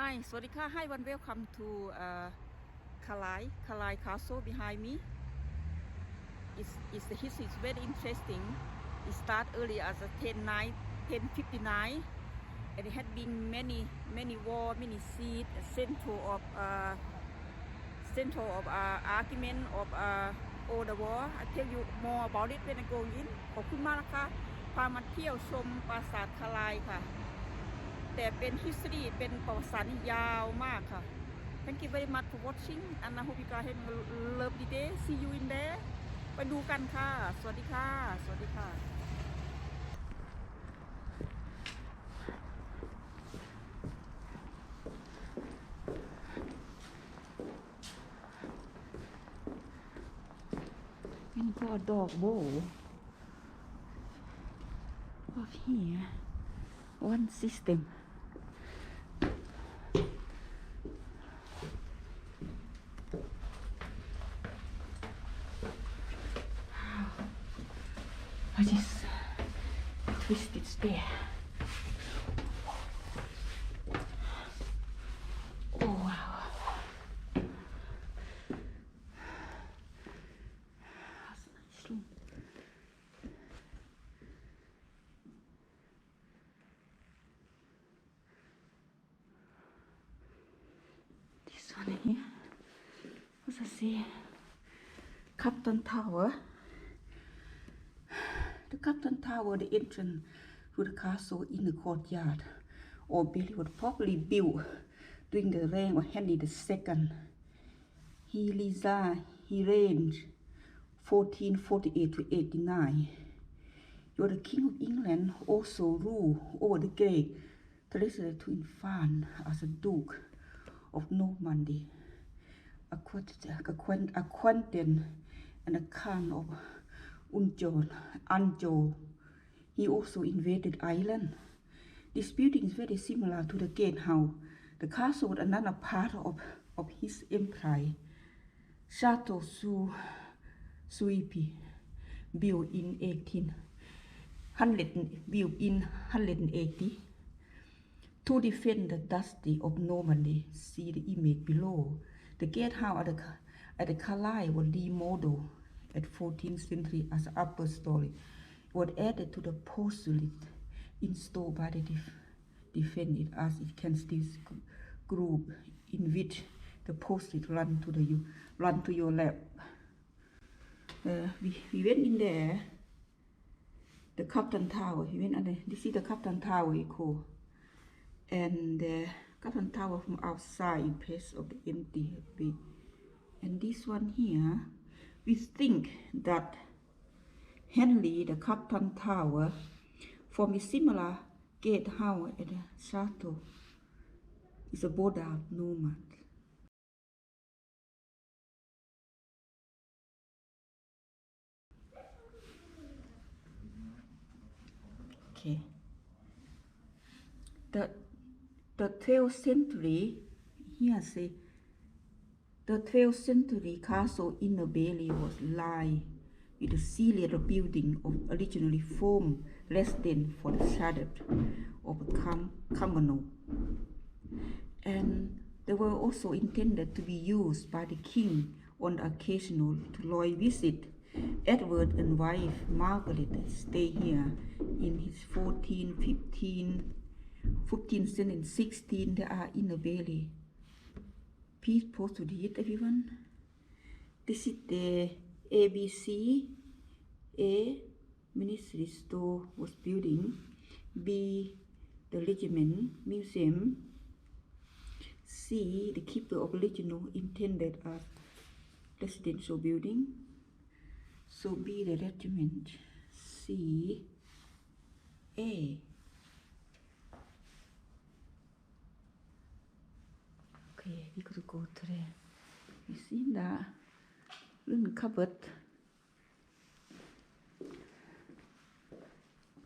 Hi, สวัสดีค่ะ Hi, one welcome to Carlisle Castle behind me. The history is very interesting. It started early as a 1059, and it had been many war, many siege, central of argument of all the war. I tell you more about it when I go in. ขอบคุณมากนะคะพามาเที่ยวชมปราสาทคาไลค่ะแต่เป็น history เป็นประวัติศาสตร์ยาวมากค่ะ Thank you very much for watching and I hope you guys have a lovely day. See you in there. ไปดูกันค่ะสวัสดีค่ะสวัสดีค่ะมันก็ดอกโบof here one system I just twisted stair. Oh wow. That's a nice room. This one here. What's that say? Captain Tower.The Captain Tower, the entrance to the castle in the courtyard, or building was probably built during the reign of Henry II. He reigned 1448 to 89. You are the King of England, also ruled over the great territory to infant as a Duke of Normandy, acquainted and a Count of Anjou. He also invaded Ireland. This building is very similar to the gatehouse. The castle was another part of his empire. Chateau Suipi, built in 180 to defend the Duchy of Normandy. See the image below. The gatehouse at the Carlisle was remodeled at 14th century as an upper story. It was added to the portcullis installed by the defendant as it can still groove in which the portcullis run to your left. We went in there. The Captain Tower. We went under. This is the Captain Tower echo. And the Captain Tower from outside in place of the empty bit. And this one here.We think that Henry, the Captain Tower, from a similar gatehouse at the chateau, is a border nomad. Okay. The 12th century, here say.The 12th century castle inner bailey was lined with a series of buildings of originally formed residence for the Sadat of Commonwealth, and they were also intended to be used by the king on the occasional royal visit. Edward and wife Margaret stayed here in his 14th, 15th century and 16th. They are inner bailey.Please pause to read, everyone. This is the ABC. A. Ministry store was building. B. The regiment museum. C. The keeper of original intended as residential building. So B. The regiment. C. A.Okay, we could go to there. You see that little cupboard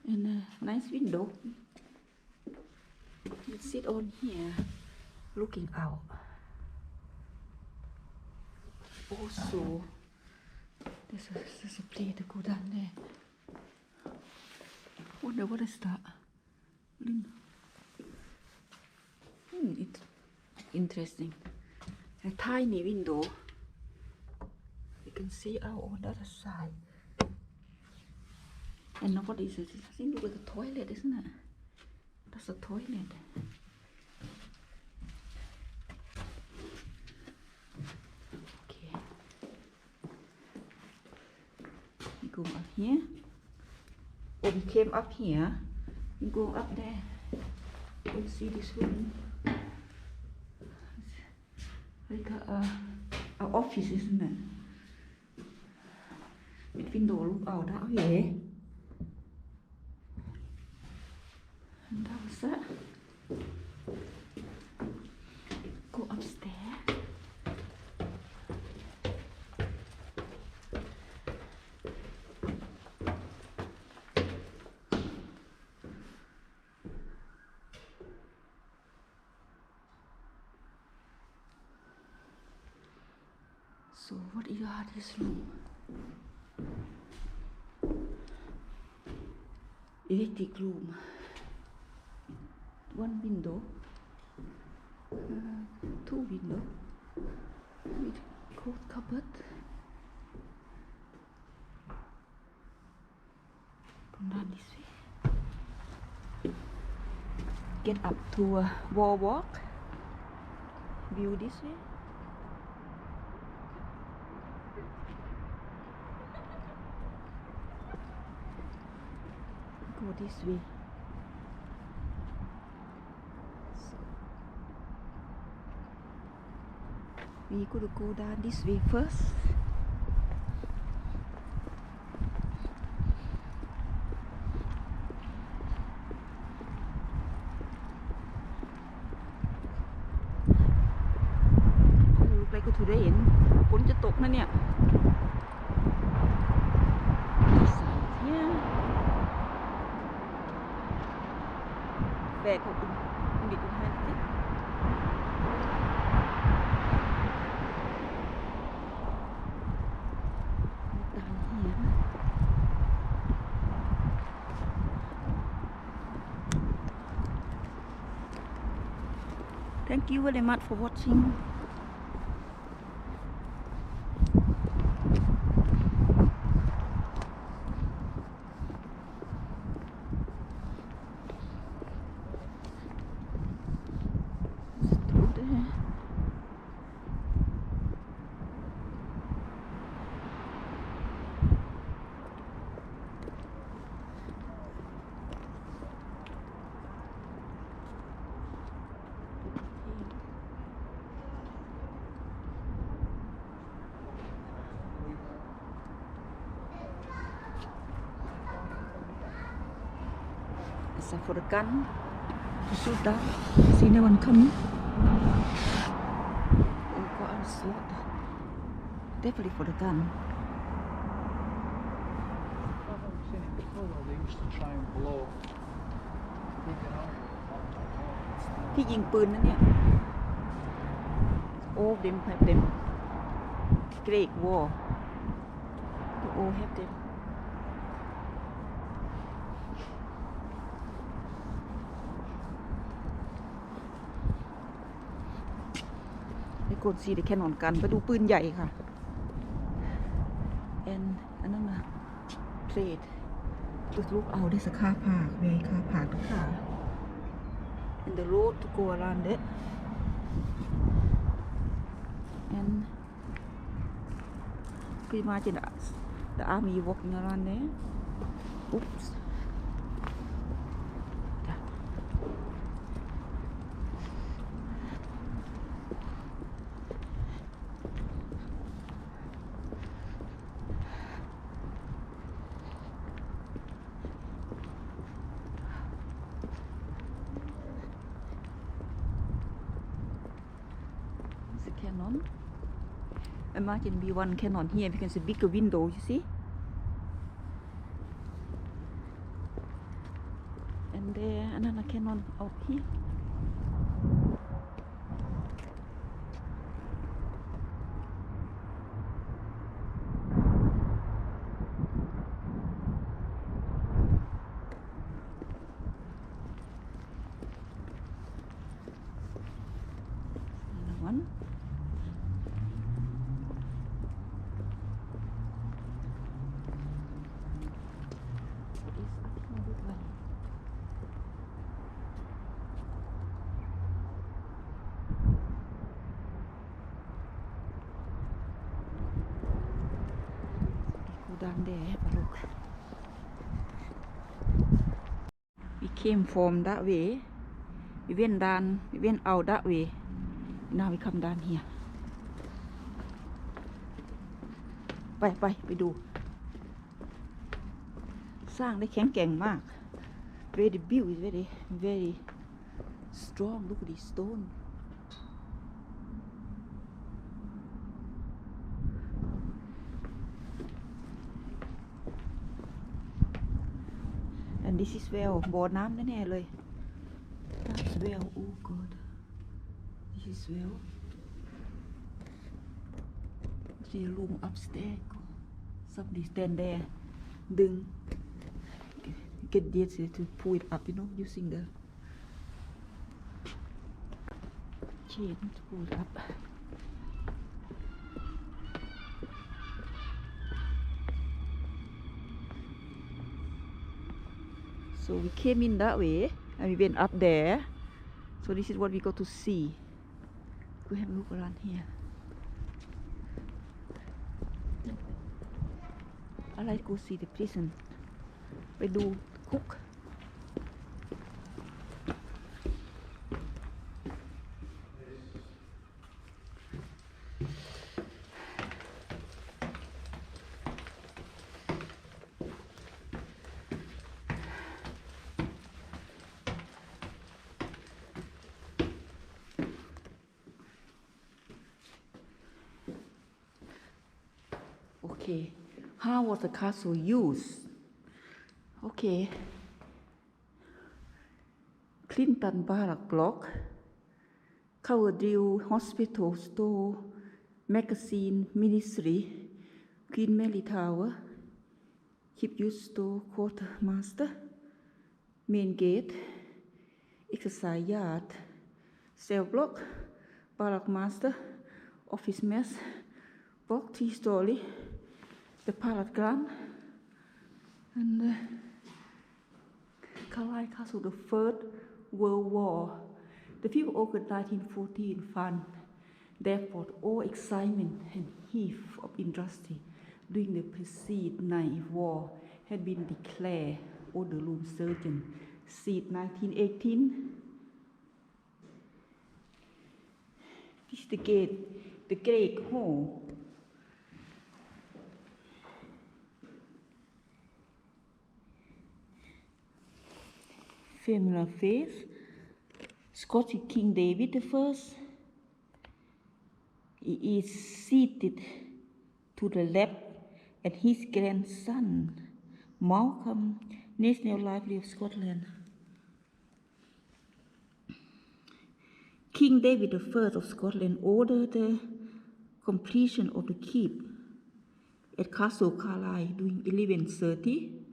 and a nice window. You sit on here, looking out. Also, there's a place to go down there. Wonder what is that? It's interesting. A tiny window. You can see out on the other side. And what is it? I think it was a toilet, isn't it? That's a toilet. Okay. You go up here. Came up here. You go up there. You can see this room. Like a office, isn't it? With window look out that way. And that was it. Go upstairs. So what is this room? Electric room. One window. Two window. With coat cupboard. Come down this way. Get up to a wall walk. View this way. Go this way. So we could go down this way first. Look like it today ฝนจะตกนะเนี่ย Về của bị tụi hai đấy. Thank you very much for watching. So for the gun to shoot that, see no one coming. Oh, got a slot. Definitely for the gun. I've never seen it before though. They used to try and blow. Cáiยิงปืนนั่นเนี่ย All of them have them Great War. They all have them. Go see the cannon gun ไปดูปืนใหญ่ค่ะ and อันนั้นนะ trade just look out there's a car park where car park ค่ะ and the road to go around it and pretty much the army walking around there. Oops. Cannon. Imagine we one cannon here because it's a bigger window, you see? And there another cannon out here. one. What is up here this way? Go down there, have a look. We came from that way. We went down, we went out that way. Now we come down here. ไปดู สร้างได้แข็งแกร่งมาก Very built is very strong. Look at this stone. And this is well บ่อน้ำแน่ๆเลย That's well. Oh God. This is well. See a room upstairs. Somebody stand there. ดึง Get this to pull it up, using the chain to pull it up. So we came in that way and we went up there. So this is what we got to see. Go have a look around here. I like to see the prison. ไปดูคุก Okay, how was the castle used? Okay, Clinton Barrack Block, Coverdale Hospital Store, Magazine Ministry, Queen Mary Tower, Keep Youth Store Quartermaster, Main Gate, Exercise Yard, Cell Block, Barrack Master, Office Mess, Block 3-story, the Parrot Ground, and Carlisle Castle, the First World War. The people opened 1914 fund. Therefore, all excitement and heat of industry during the preceding night war had been declared. Order room surgeon. Seat 1918. This is the gate, the Great Hall. Familiar face. Scottish King David I. He is seated to the left, and his grandson, Malcolm, National Library of Scotland. King David I of Scotland ordered the completion of the keep at Castle Carlisle during 1130.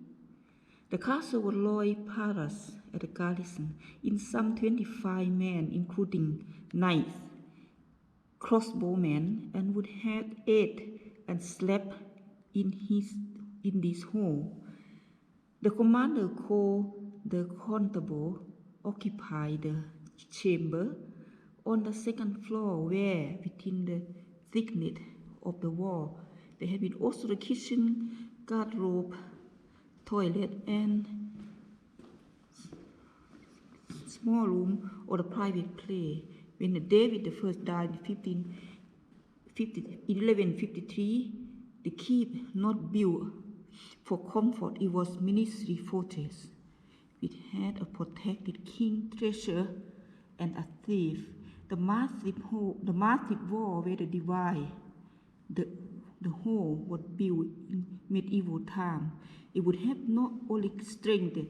The castle was loyal palace at the garrison in some 25 men, including knights, crossbowmen, and would have ate and slept in this hall. The commander called the constable occupied the chamber on the second floor, where within the thickness of the wall there had been also the kitchen, guardrobe, toilet, and small room or the private play. When David I died in 1153, the keep not built for comfort, it was military fortress. It had a protected king treasure and a thief. The massive wall where the divide the whole was built in medieval time. It would have not only strengthened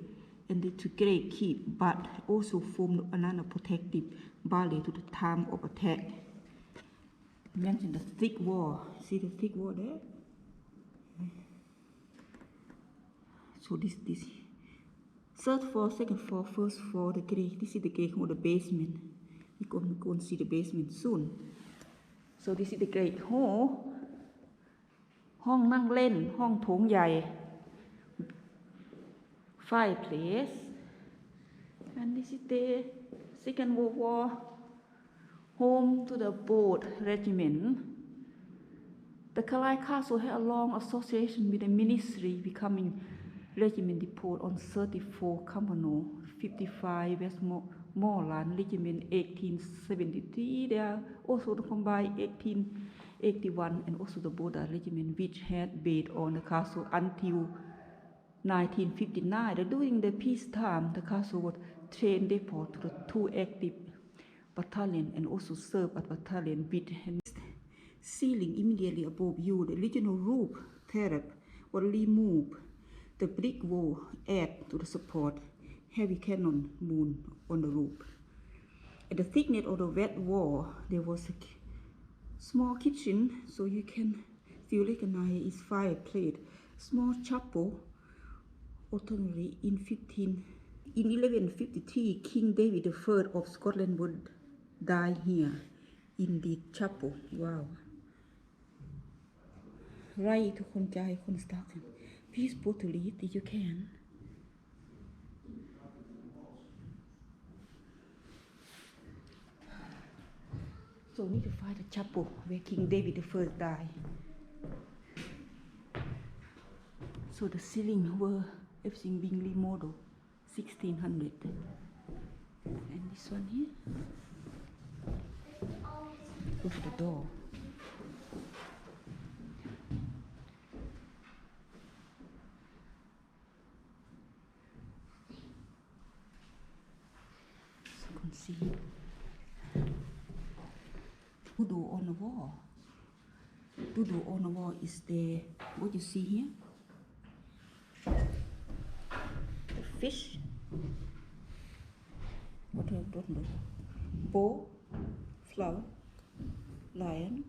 and to great keep, but also formed another protective barrier to the time of attack. Mention the thick wall. See the thick wall there? So this third floor, second floor, first floor, the great. This is the great hall, the basement. We're going to go and see the basement soon. So this is the great hall. ห้องนั่งเล่นห้องโถงใหญ่ fireplace and this is the Second World War home to the boat regiment. The Carlisle Castle had a long association with the ministry, becoming regiment depot on 34 Company 55 Westmoreland Regiment 1873. There are also the combined 1881 and also the Border Regiment, which had base on the castle until 1959. During the peacetime, the castle was train depot to the two active battalion and also served as battalion with ceiling immediately above you. The original roof terrace was removed. The brick wall added to the support. Heavy cannon mounted on the roof. At the thickness of the west wall, there was a small kitchen, so you can still recognize its fireplace. Small chapel. Originally in 1153, King David I of Scotland would die here in the chapel. Wow. ไร่ทุกคนใจ construction. Please put to read if you can. So we need to find the chapel where King David I died. So the ceiling were everything being remodeled 1600. And this one here. Go for the door. So you can see Tudo on the wall. Tudo on the wall is the what you see here. The fish. What bow, flower, lion,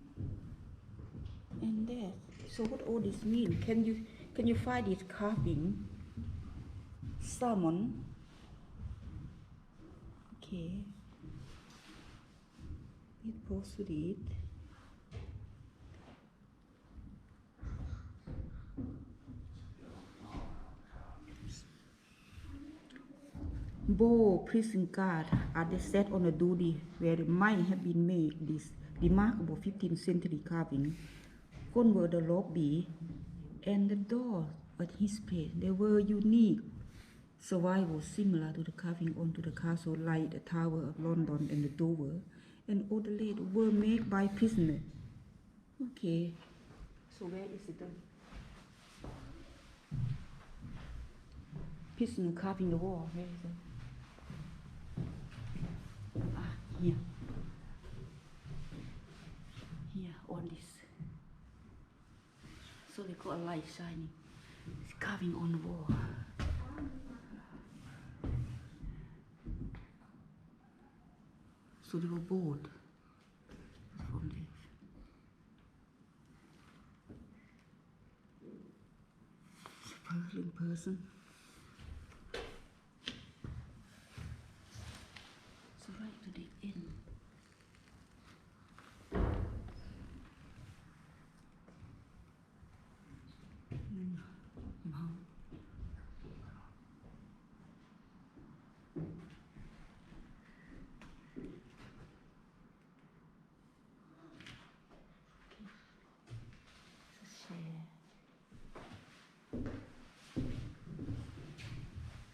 and that. So what all this mean? Can you find this carving? Salmon. Okay. It goes with it. Bow, prison guard are they set on a duty where they might have been made this remarkable 15th century carving. Convert the lobby and the door at his place. They were unique survival similar to the carving onto the castle like the Tower of London and the Dover. And all the later were made by prisoners. Okay, so where is it? Prisoner carving the wall. Where is it? Ah, here. Here on this. So they got a light shining. It's carving on the wall. So they were bored from this. It's a person. So right to the end.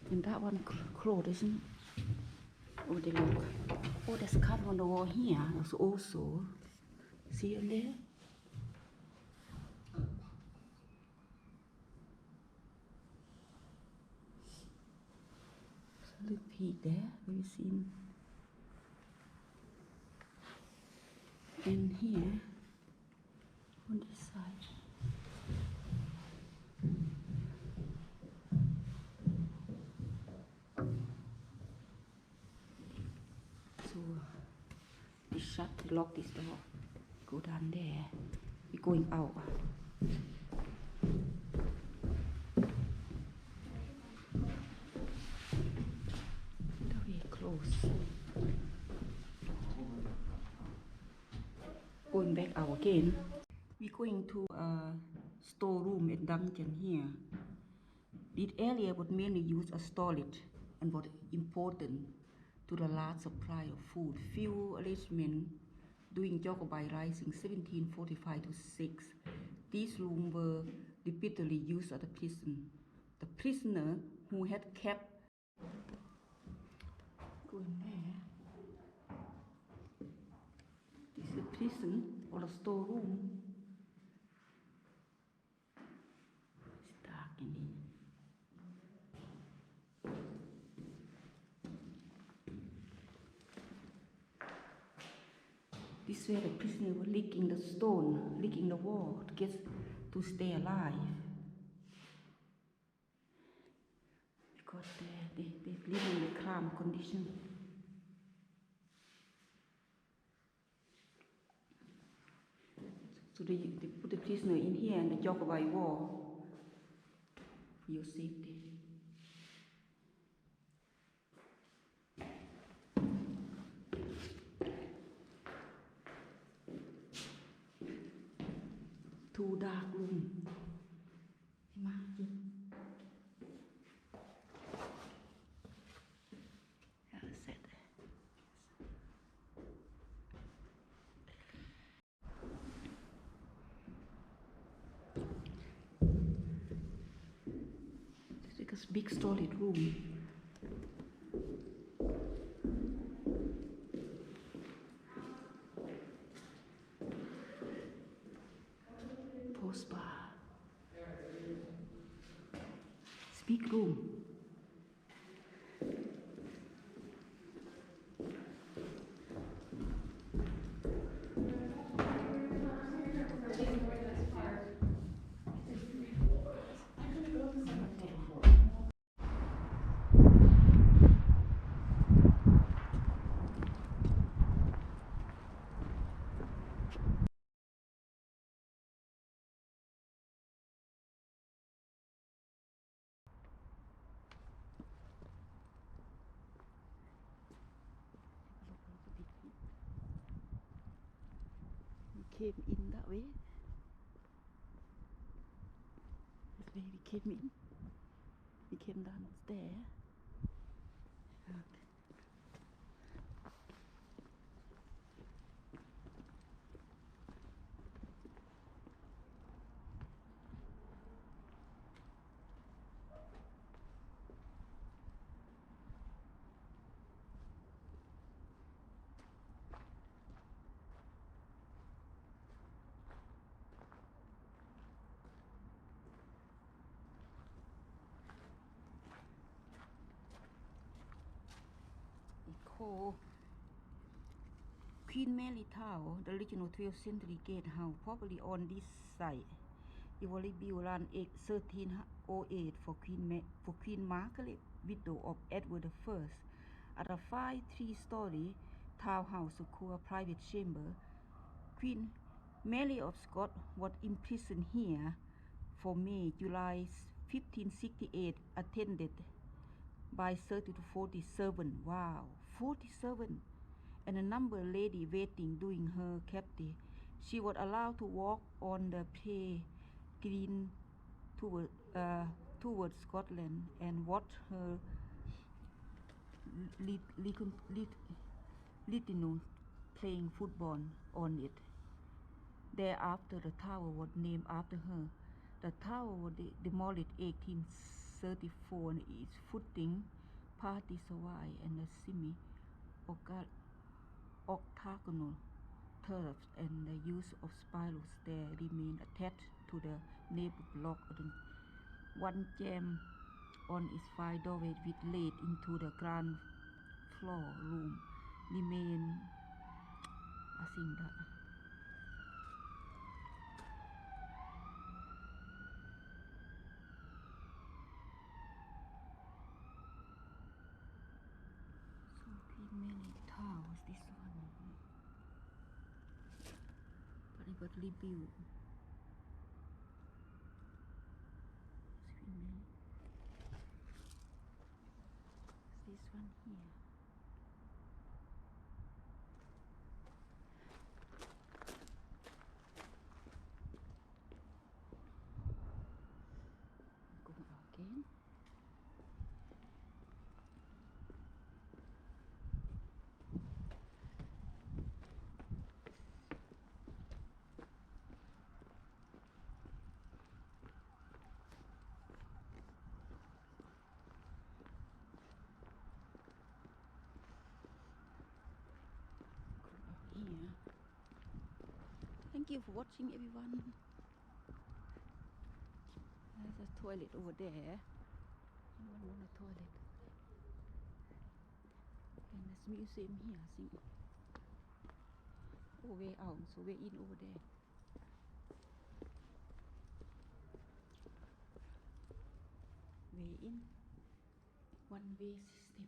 And that one closed, isn't it? Oh, they look. Oh, there's a cut on the wall here. Also. See it there? So little peak there. Have you seen? And here, on this side. Shut, lock this door, go down there, we're going out. Very close. Going back out again. We're going to a storeroom at dungeon here. This area was mainly used as storage and was important to the large supply of food. Few arrangements during Jacobite Rising 1745 to 6. These rooms were repeatedly used as a prison. The prisoner who had kept going there. This is a prison or a storeroom. It's dark in here. This is where the prisoner was licking the stone, licking the wall to stay alive. Because they live in a calm condition. So they put the prisoner in here and they jog by wall for your safety. Two dark room. This big solid room. Post bar. It's big room. Came in that way. This way we came in. We came downstairs. Okay. Queen Mary Tower, the original 12th century gatehouse, probably on this site. It was built around 1308 for Queen Margaret, widow of Edward I. At a 3-story townhouse secure private chamber, Queen Mary of Scots was imprisoned here for May-July 1568, attended by 30 to 40 servants. Wow, 47! And a number of ladies waiting during her captivity. She was allowed to walk on the Pay Green towards Scotland and watch her lieutenant playing football on it. Thereafter, the tower was named after her. The tower was demolished in 1834 and its footing, partly survived, and the semi-octagonal turrets and the use of spiral stairs remain attached to the neighbor block. One jam on its 5 doorways which led into the ground floor room remain. I think that. Many towers, this one, but it was rebuilt. This one here. you for watching, everyone. There's a toilet over there. Anyone want a toilet? And there's a museum here, I think. Oh, way out, so we're in over there. Way in. One-way system.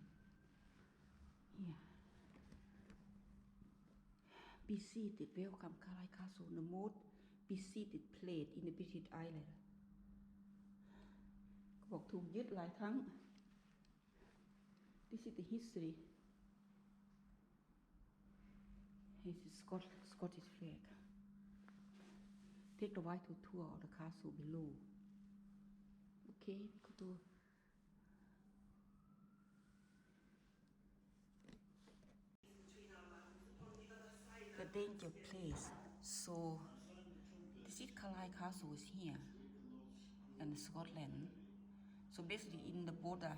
Here. Be seated. Welcome, Carlisle Castle. The most be seated place in the British Island. บอกถูกยึดหลายครั้ง This is the history. This is Scottish flag. Take the white tour of the castle below. Okay, go to the danger place. So this is Carlisle Castle is here in Scotland. So basically in the border,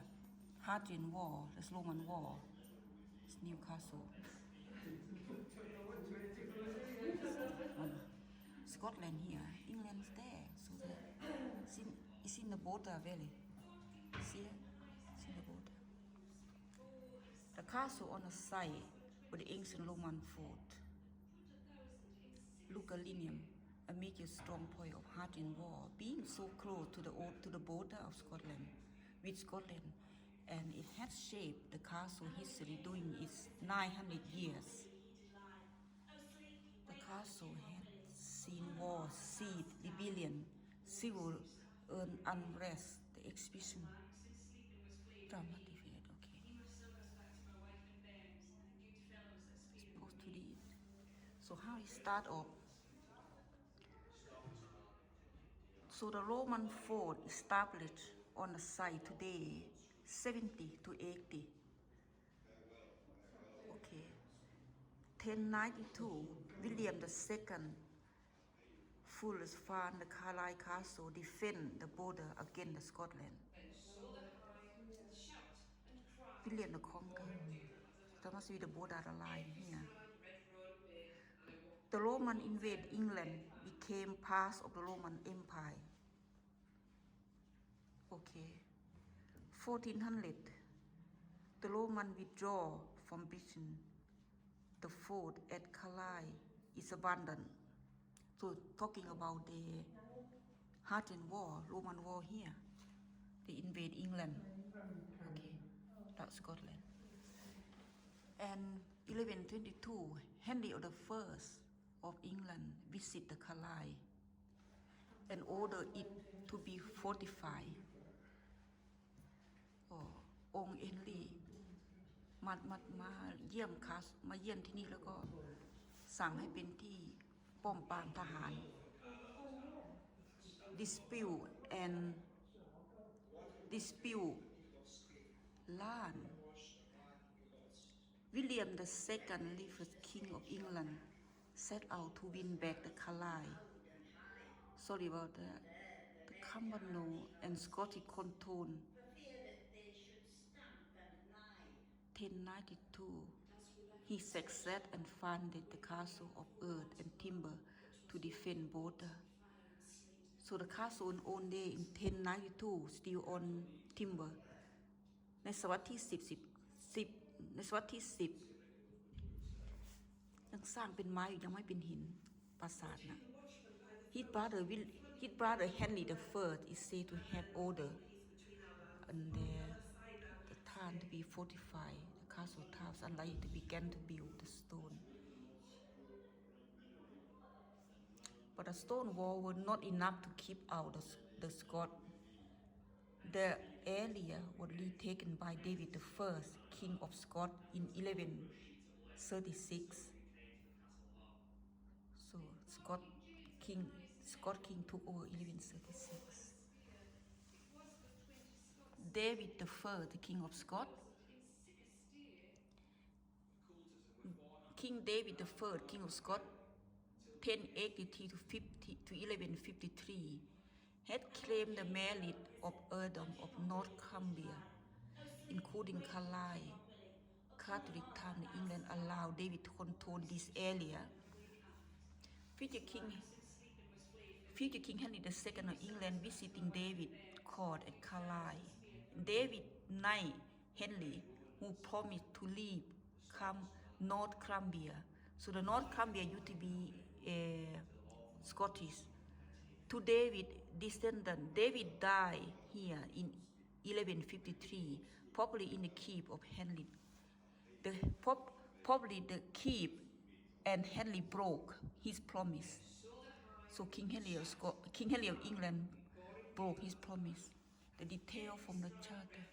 Hadrian Wall, the Roman Wall, it's Newcastle. Scotland here, England's there. So it's in the border valley. See it? It's in the border. The castle on the side with the ancient Roman fort. Lugalinium, a major strong point of Hadrian Wall, being so close to the border of Scotland, with Scotland, and it has shaped the castle history during its 900 years. The castle had seen war, siege, rebellion, civil unrest, the exhibition. Dramatic, okay. Supposed to read. So how it start off? So the Roman fort established on the site today, 70 to 80. Okay. 1092, William II Fuller's found the Carlisle Castle defend the border against Scotland. William the Conqueror. That must be the border line here. The Roman invaded England, became part of the Roman Empire. Okay. 1400, the Roman withdraw from Britain. The fort at Carlisle is abandoned. So talking about the Hadrian Wall, Roman War here. They invade England. Okay, that's Scotland. And 1122, Henry the First of England visit the Carlisle and order it to be fortified. Oh, องค์เฮนรี่มาเยี่ยมที่นี่แล้วก็สั่งให้เป็นที่ป้อมปรามทหาร dispute land. William II, first King of England, set out to win back the Carlisle. Sorry about that. The Cumberland and Scottish control. 1092, he succeeded and founded the castle of earth and timber to defend border. So the castle on day in 1092 still on timber. ในศตวรรษที่10ในศตวรรษที่10ยังสร้างเป็นไม้อยู่ยังไม่เป็นหินปราสาทนะ His brother Henry the First is said to have ordered and the town to be fortified, the castle towers, and later began to build the stone. But the stone wall were not enough to keep out the Scots. The area was retaken by David I, King of Scots, in 1136. So Scott King took over 1136. David I, the King of Scots. King David I, King of Scots, 1083 to 1153, had claimed the merit of earldom of North Cumbria, including Carlisle. Catholic town in England allowed David to control this area. Future King Henry II of England visiting David court at Carlisle. David knight Henry, who promised to leave North Cumbria. So the North Cumbria used to be Scottish. To David descendant, David died here in 1153, probably in the keep of Henry. Probably the keep and Henry broke his promise. So King Henry of England broke his promise. The detail from the charter.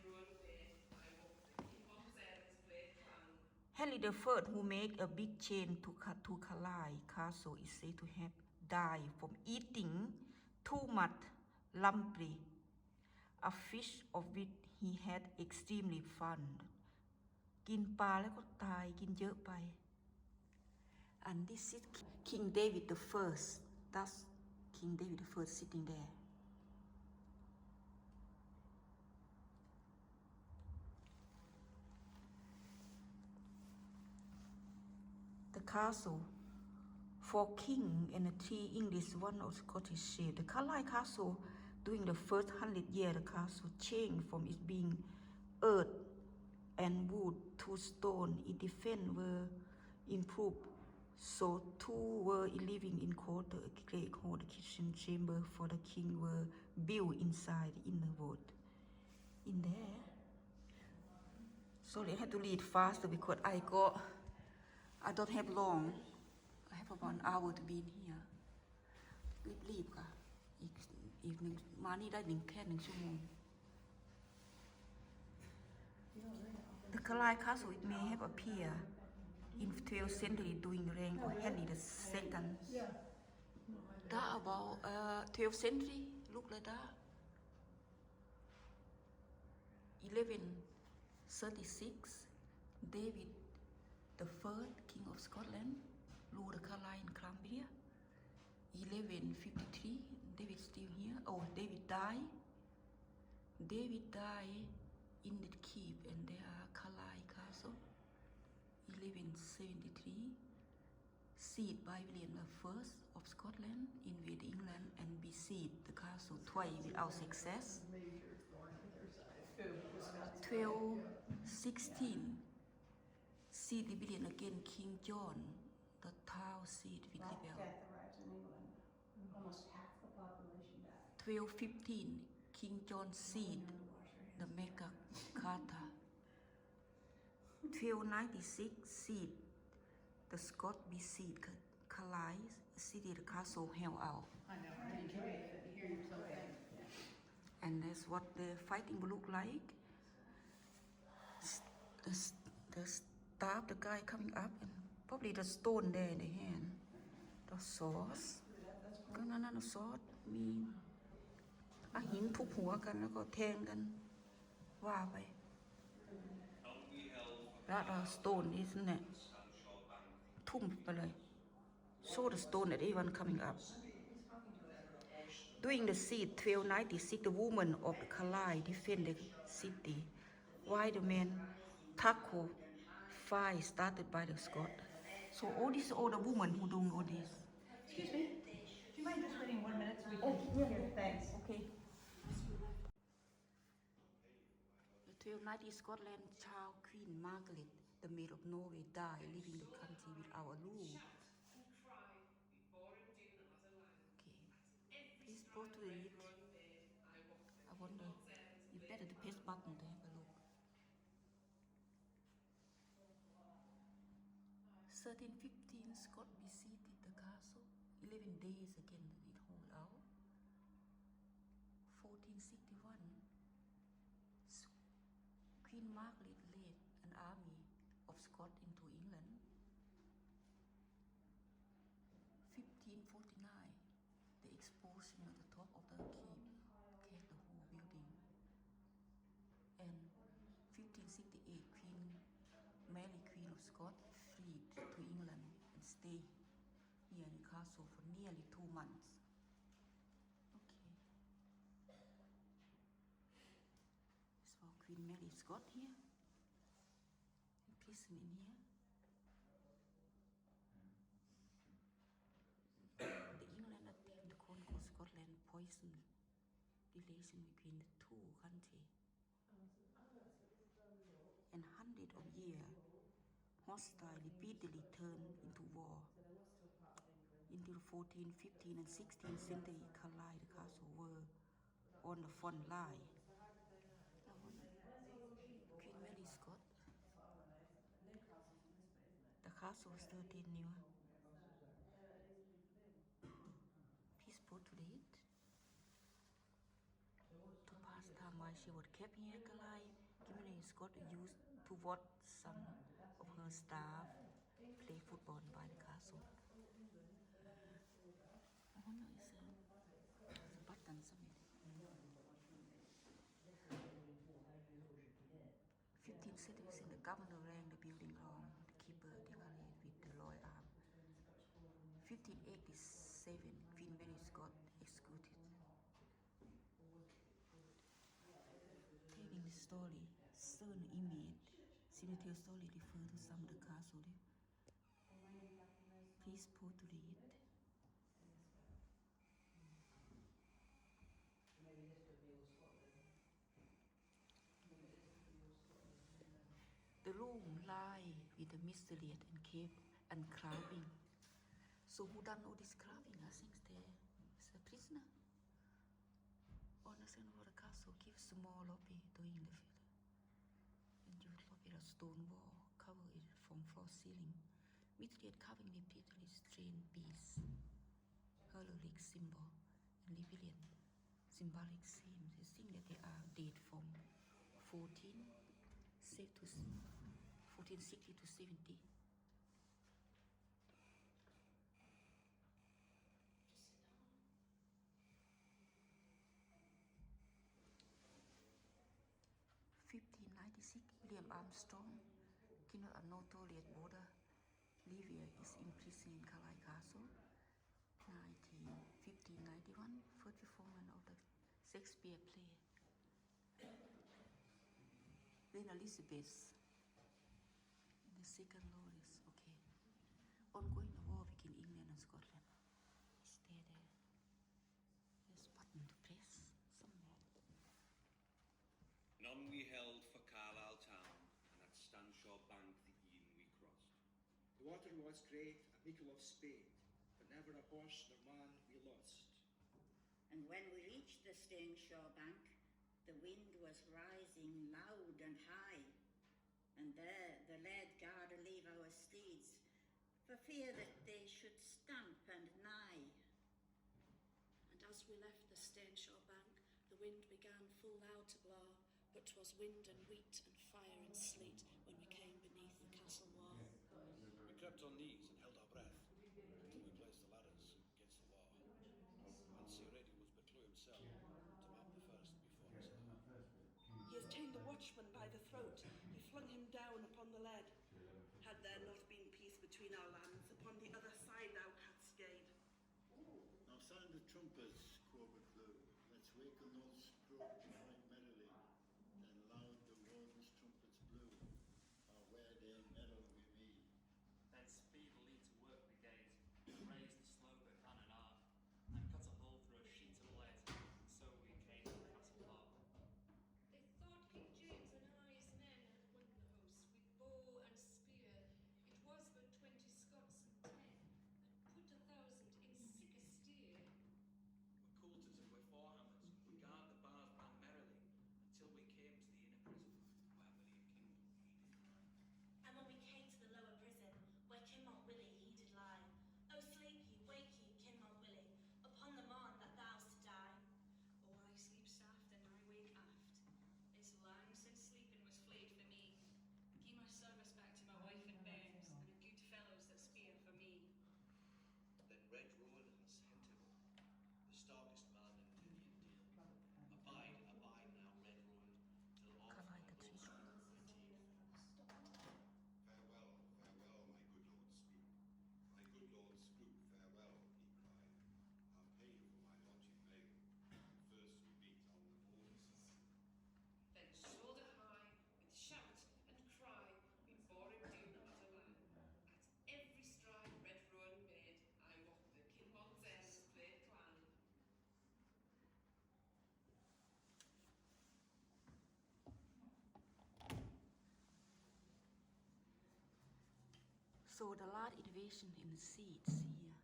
Henry I, who made a big change to Carlisle Castle, is said to have died from eating too much lamprey, a fish of which he had extremely fond. กินปลาแล้วก็ตายกินเยอะไป And this is King David I. That's King David I sitting there. The castle. For king and the three English, one of Scottish shape. The Carlisle Castle, during the first 100 years, the castle changed from it being earth and wood to stone. Its defense were improved, so two were living in quarter. A great hall, the kitchen chamber for the king were built inside the inner ward. In there. Sorry, I had to read faster because I don't have long. I have about an hour to be in here. รีบๆค่ะอีกหนึ่งมานี่ได้แค่1 ชั่วโมง The Carlisle Castle, it may have appeared in 12th century during the reign of Henry II. That about 12th century, look like that. 1136, David the First, King of Scotland, ruled the Carlisle and Cumbria. 1153, David still here. Oh, David died. David died in the keep, and there are Carlisle Castle. 1173, sieged by William I of Scotland, invaded England and besieged the castle twice without success. 1216, sieged William again, King John, the town sieged with rebel. Almost half the population died. 1215, King John sieged the Magna Carta. 1296, sieged the Scots besieged Carlisle, city the castle held out. I know, right? You hear yourself think. And that's what the fighting would look like. The staff, the guy coming up, and probably the stone there in the hand. The swords. ก็นั่นสอดมีหินทุบหัวกันแล้วก็แทงกันว่าไป That stone isn't it ทุ่มไปเลย So the stone that everyone coming up. During the siege 1296, the women of Carlisle defended the city, while the men tackled fight started by the Scots. So all the women who doing all this. Excuse me, do you mind just waiting 1 minute so we can hear? Thanks. Okay. The 1290 Scotland child Queen Margaret, the Maid of Norway, died, leaving the country without a rule. Okay. Please go to read. I wonder, you better to press button to have a look. 1315, Scott besieged the castle. 11 days again it hold out. 1461, Queen Margaret led an army of Scots into England. 1549, the explosion at the top of the keep cracked the whole building. And 1568, Queen Mary, Queen of Scots, fled to England and stayed here in the castle for nearly 2 months. Okay. This for Queen Mary Scott here. In prison in here. poison relation between the two countries. And hundreds of years, hostile repeatedly turned into war. Into the 14th, 15th, and 16th century, Carlisle, the castle were on the front line. Queen Mary Scott. The castle was 13 new. Please portrait. To pass time while she was kept here, Carlisle, Queen Mary Scott used to watch some of her staff play football by the castle. I wonder is a button somewhere. 15th century, the governor rang the building along the keeper decorated with the royal arm. 1587, Queen Mary Scott executed. Telling the story, certain image, cemetery story refer to some of the castle. Please portrait. The room lie with the mystery and cave and carving. So who done all this carving? I think there is a prisoner. On the center of the castle, give small lobby doing the field. And you lobby a stone wall, cover it from floor ceiling. Mystery carving repeatedly strange beasts, heraldic symbol, and rebellion. Symbolic seems to think that they are date from 1460 to 70. William Armstrong, king of a notorious border, Livia is imprisoned in Carlisle Castle. 1591, first performance of the Shakespeare play. Then Elizabeth, the second Loris, okay. Ongoing war between England and Scotland. Stay there. There's a button to press somewhere. None we held for Carlisle town, and at Stanshaw Bank the Ean we crossed. The water was great, a meikle of spade, but never a horse nor man we lost. And when we reached the Stanshaw Bank, the wind was rising loud and high, and there the lead guard leave our steeds, for fear that they should stamp and nigh. And as we left the Stanshaw Bank, the wind began full loud to blow, but 'twas wind and wheat and fire and sleet when we came beneath the castle wall. We crept on knees and held our breath until we placed the ladders against the wall. And Sir Eddie was Buccleuch himself to mount the first before us. He has ta'en the watchman by the throat, he flung him down upon the lead. Had there not been peace between our lands, upon the other side thou hadst stayed. Now sound the trumpets, quo Buccleuch, let's waken those stroke right merrily. Then loud the warden's trumpets blew, our wedding medal we me. Then speedily to work we gate, raised the slope of cannonade, and cut a hole through a sheet of lead, and so we came to the castle hall. They thought King James and his men had won the host with bow and spear. It was but 20 Scots and 10, and put 1,000 in sick a steer. We're coulters and we're forehammers, we guard the bars bang merrily. So the last innovation in the seats here.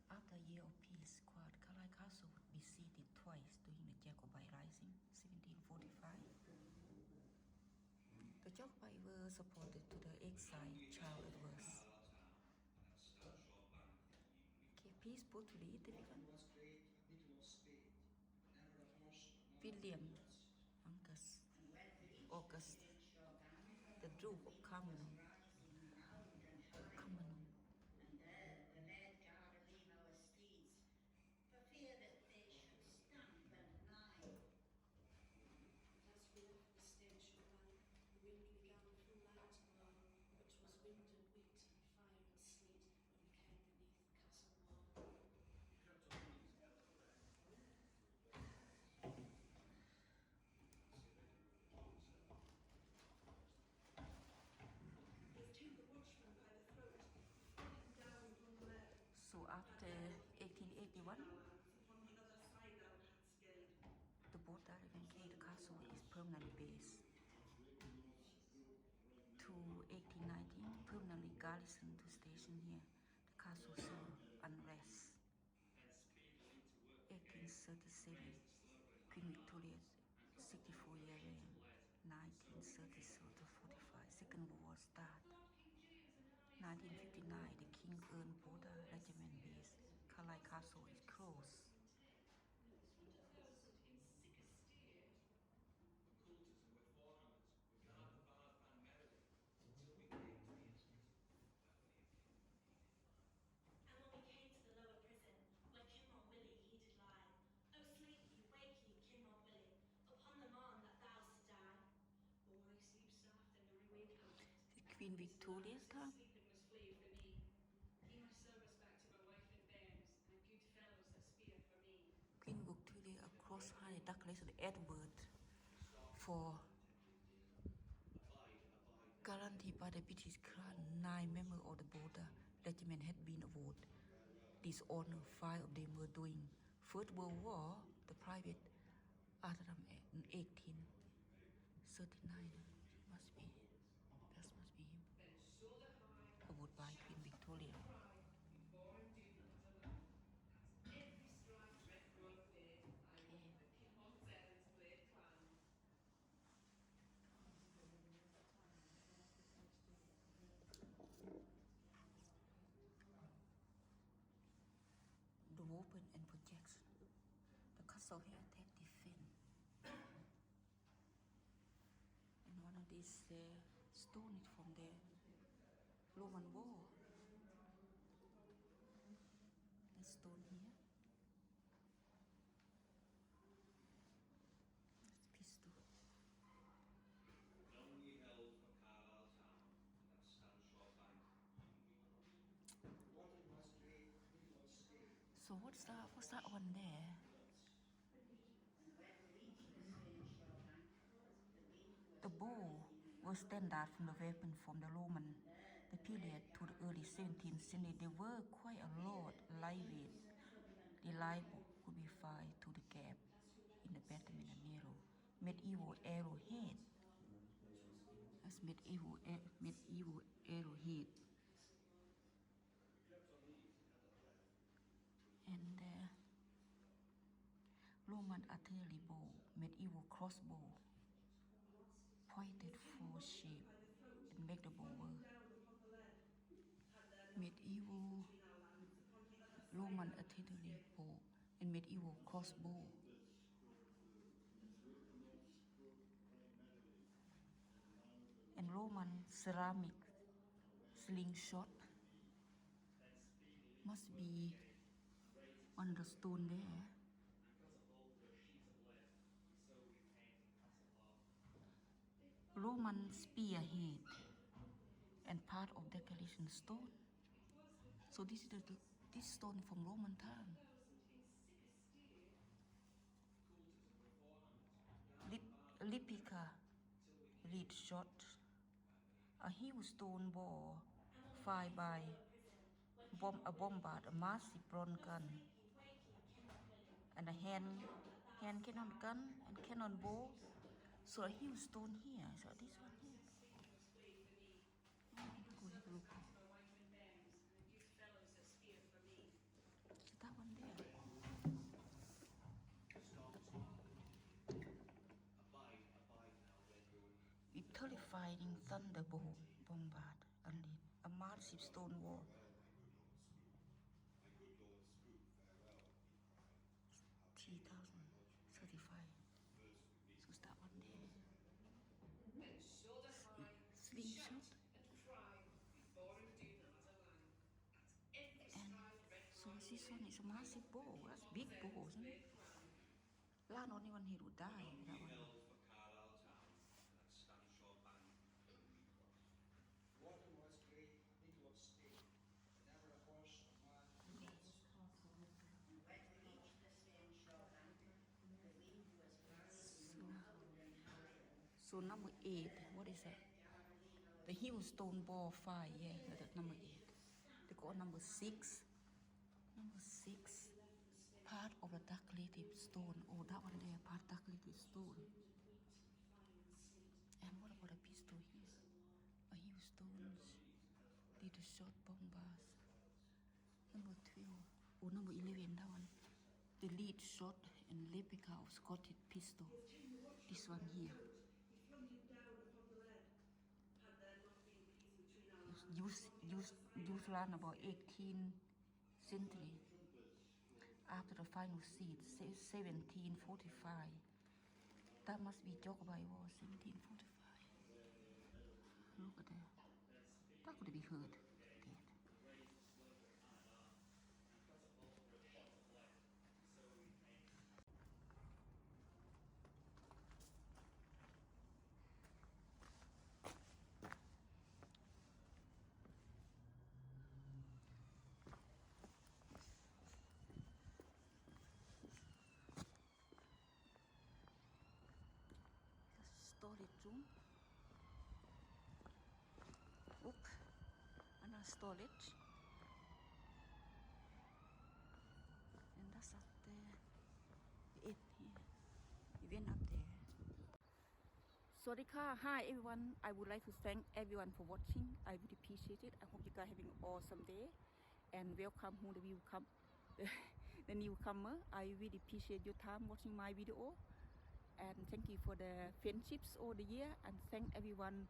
After a year of peace, Carlisle Castle would be seated twice during the Jacobite Rising, 1745. The Jacobites were supported to the exiled child adverse. Okay, please put to the different. Was great a beetle of spade, but never a horse nor man William touched. August, the Duke of Cumberland. And there the led guard leave our steeds, for fear that they should stamp and nigh. And as we left the station bank, the wind began full loud to blow, which was wind and wheat and fire and sleet when we came beneath the castle wall. You've taken the watchman by the throat, flung him down upon the lead. So after 1881, Upon the other side thou hadst gained. the boat that eventually the castle is permanently based. To 1819, permanently garrisoned to station here. The castle saw unrest. 1837, Queen Victoria's 64-year reign. 1930 to 45, Second World War start. 1959, the King earned border regiment base. Carlisle Castle is closed. And when we came to the lower prison, where Kinmont Willie he did lie, oh sleep ye, wake ye, Kinmont Willie, upon the morn that thou to die. Oh, I sleep soft and I wake out. Queen Victoria's time. Sleeping was flee for me. He must service back to my wife and bairns, and good fellows that spear for me. Queen Victoria across high Douglas and Edward for guaranteed by the British Crown. 9 members of the border regiment had been awarded dishonor. 5 of them were during First World War. The private after them in 1839 must be him. Awarded by Queen Victoria. The open and projection. The castle here attack defense. And one of these stone is from the Roman wall. The stone here. That's pistol. Long we held for Carlisle town, that Stanshore bank. Water was great a beetle of spade. So what's that one there? The bow was standard from the weapon from the Roman the period to the early 17th century. There were quite a lot lightweight. The light could be fired to the gap in the battlement and narrow. Medieval arrowhead. That's medieval arrowhead. And Roman artillery bow, medieval crossbow, pointed full shape and make the bow work. Medieval Roman artillery bow and medieval crossbow. And Roman ceramic slingshot must be on the stone there. Roman spearhead and part of decoration stone. So this is this stone from Roman time. Lipica reed shot. A huge stone ball fired by a bombard, a massive bronze gun, and a hand cannon gun and cannon ball. So a huge stone here. So this one here. fighting thunderbolt bombard underneath a massive stone wall. 3035. So start one day. Slingshot. And so this one is a massive bow. That's big bow, isn't it? Not only one he would die. That one. For Carlisle town and that Stanshore bank recross. The water was great, a needle of spade, but never a horse or man we lost. And when we reached the Stanshore bank, the wind was rising loud and high. So number 8, what is that? The Hillstone Ball 5, yeah, that's number 8. They got number 6. Number 6, part of the decorative stone. Oh, that one there, part decorative stone. And what about a pistol here? A Hillstones, little short bombers. Number 12. Oh, number 11, that one. The lead shot and replica of Scottish pistol. This one here. Used around about 18th century. After the final siege, 1745. That must be Jockby War, 1745. Look at that. That could be heard. Dead. Storage room. Oop, another storage. And that's up there. It here. We went up there. Swadika, hi everyone. I would like to thank everyone for watching. I would appreciate it. I hope you guys having an awesome day. And welcome who the will come, the newcomer. I really appreciate your time watching my video. And thank you for the friendships over the year, and thank everyone.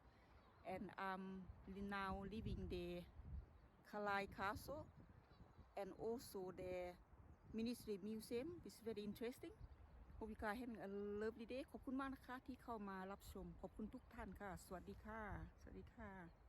And I'm now living the Carlisle Castle and also the Ministry Museum. It's very interesting. Hope you guys having a lovely day. ขอบคุณมากนะคะที่เข้ามารับชม ขอบคุณทุกท่านค่ะ สวัสดีค่ะ สวัสดีค่ะ